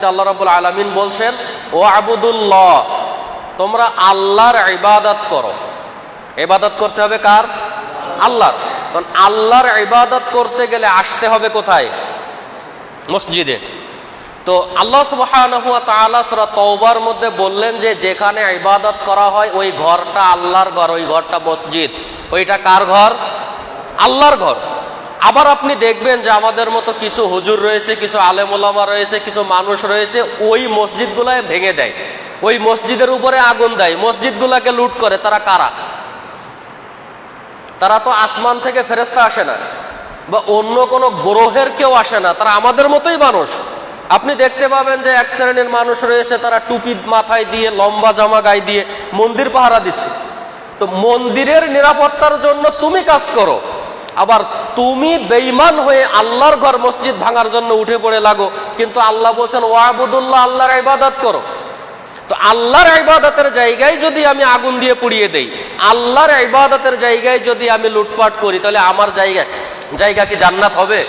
আল্লাহ রাব্বুল আলামিন বলছেন ও আবুদুল্লাহ, তোমরা আল্লাহর ইবাদত করো। ইবাদত করতে হবে কার? আল্লাহর। কারণ আল্লাহর ইবাদত করতে গেলে আসতে হবে কোথায়? মসজিদে। তো আল্লাহ সুবহানাহু ওয়া তাআলা সূরা তাওবার মধ্যে বললেন যে যেখানে ইবাদত করা হয় ওই ঘরটা আল্লাহর ঘর, ওই ঘরটা মসজিদ। ওইটা কার ঘর? আল্লাহর ঘর। আবার আপনি দেখবেন যে আমাদের মতো কিছু হুজুর রয়েছে, কিছু আলেম ওলামা রয়েছে, কিছু মানুষ রয়েছে, ওই মসজিদগুলায় ভেঙে দেয়, ওই মসজিদের উপরে আগুন দেয়, মসজিদগুলাকে লুট করে। তারা কারা? তারা তো আসমান থেকে ফেরেশতা আসে না, বা অন্য কোনো গ্রহের কেউ আসে না, তারা আমাদের মতোই মানুষ। আপনি দেখতে পাবেন যে এক শ্রেণীর মানুষ রয়েছে, তারা টুপি মাথায় দিয়ে, লম্বা জামা গায়ে দিয়ে মন্দির পাহারা দিচ্ছে। তো মন্দিরের নিরাপত্তার জন্য তুমি কাজ করো, আবার তুমি বেঈমান হয়ে আল্লাহর ঘর মসজিদ ভাঙার জন্য উঠে পড়ে লাগো। কিন্তু আল্লাহ বলছেন ওয়াবুদুল্লাহ, আল্লাহর ইবাদত করো। তো আল্লাহর ইবাদতের জায়গায় যদি আমি আগুন দিয়ে পুড়িয়ে দেই, আল্লাহর ইবাদতের জায়গায় যদি আমি লুটপাট করি, তাহলে আমার জায়গা কি জান্নাত হবে?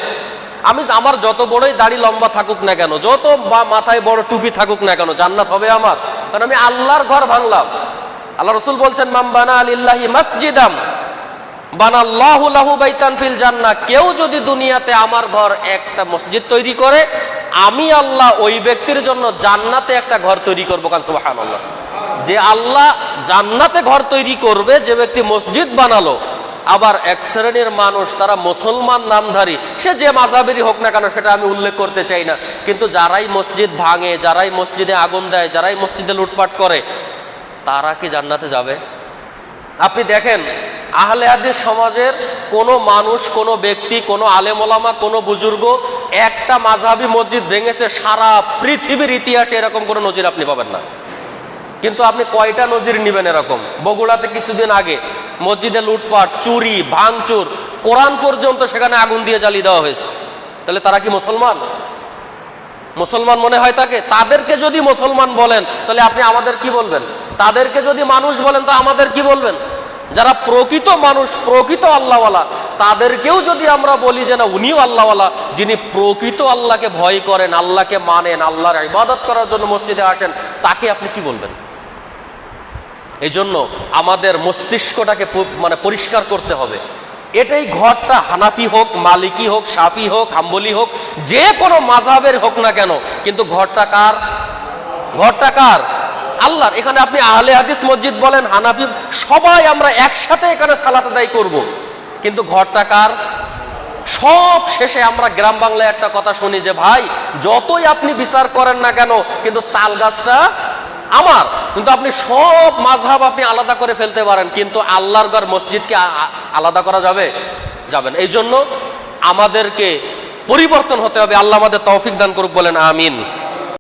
আমি আমার যত বড়ই দাড়ি লম্বা থাকুক না কেন, যত মাথায় বড় টুপি থাকুক না কেন, জান্নাত হবে আমার? কারণ আমি আল্লাহর ঘর ভাঙলাম। আল্লাহ রাসূল বলছেন মান বানা লিল্লাহি মাসজিদাম বানাল্লাহু লাহু বাইতান ফিল জান্নাহ, কেউ যদি দুনিয়াতে আমার ঘর একটা মসজিদ তৈরি করে, আমি আল্লাহ ওই ব্যক্তির জন্য জান্নাতে একটা ঘর তৈরি করবো। কারণ সুবহানাল্লাহ, যে আল্লাহ জান্নাতে ঘর তৈরি করবে, যে ব্যক্তি মসজিদ বানালো। আবার এক শ্রেণীর মানুষ, তারা মুসলমান নামধারী, সে যে মাযহাবেরই হোক না কেন, সেটা আমি উল্লেখ করতে চাই না, কিন্তু যারাই মসজিদ ভাঙে, যারাই মসজিদে আগুন দেয়, যারাই মসজিদে লুটপাট করে, তারা কি জান্নাতে যাবে? আপনি দেখেন আহলে হাদিস সমাজের কোনো মানুষ, কোনো ব্যক্তি, কোনো আলেম ওলামা, কোনো বুজুর্গ একটা মাযহাবী মসজিদ ভেঙেছে, সারা পৃথিবীর ইতিহাসে এরকম কোনো নজির আপনি পাবেন না। কিন্তু আপনি কয়টা নজির নেবেন এরকম? বগুড়াতে কিছুদিন আগে মসজিদে লুটপাট, চুরি, ভাঙচুর, কোরআন পর্যন্ত সেখানে আগুন দিয়ে জ্বালিয়ে দেওয়া হয়েছে। তাহলে তারা কি মুসলমান? মুসলমান মনে হয় তাকে? তাদেরকে যদি মুসলমান বলেন, তাহলে আপনি আমাদের কি বলবেন? তাদেরকে যদি মানুষ বলেন, তো আমাদের কি বলবেন? যারা প্রকৃত মানুষ, প্রকৃত আল্লাহওয়ালা, তাদেরকেও যদি আমরা বলি যে না, উনিও আল্লাহওয়ালা, যিনি প্রকৃত আল্লাহকে ভয় করেন, আল্লাহকে মানেন, আল্লাহর ইবাদত করার জন্য মসজিদে আসেন, তাকে আপনি কি বলবেন? এই জন্য আমাদের মস্তিষ্কটাকে পরিষ্কার করতে হবে। এটাই ঘরটা হানাফি হোক, মালিকি হোক, শাফি হোক, হাম্বলি হোক, যে কোনো মাযহাবের হোক না কেন, কিন্তু ঘরটা কার? ঘরটা কার? আল্লাহর। এখানে আপনি আহলে হাদিস মসজিদ বলেন, হানাফি, সবাই আমরা একসাথে এখানে সালাত আদায় করব, কিন্তু ঘরটা কার? সব শেষে আমরা গ্রাম বাংলায় একটা কথা শুনি যে ভাই, যতই আপনি বিচার করেন না কেন, কিন্তু তাল গাছটা আমার। কিন্তু আপনি সব মাযহাব আপনি আলাদা করে ফেলতে পারেন, কিন্তু আল্লাহর ঘর মসজিদকে আলাদা করা যাবে? যাবে না। এই জন্য আমাদেরকে পরিবর্তন হতে হবে। আল্লাহ আমাদের তৌফিক দান করুক, বলেন আমিন।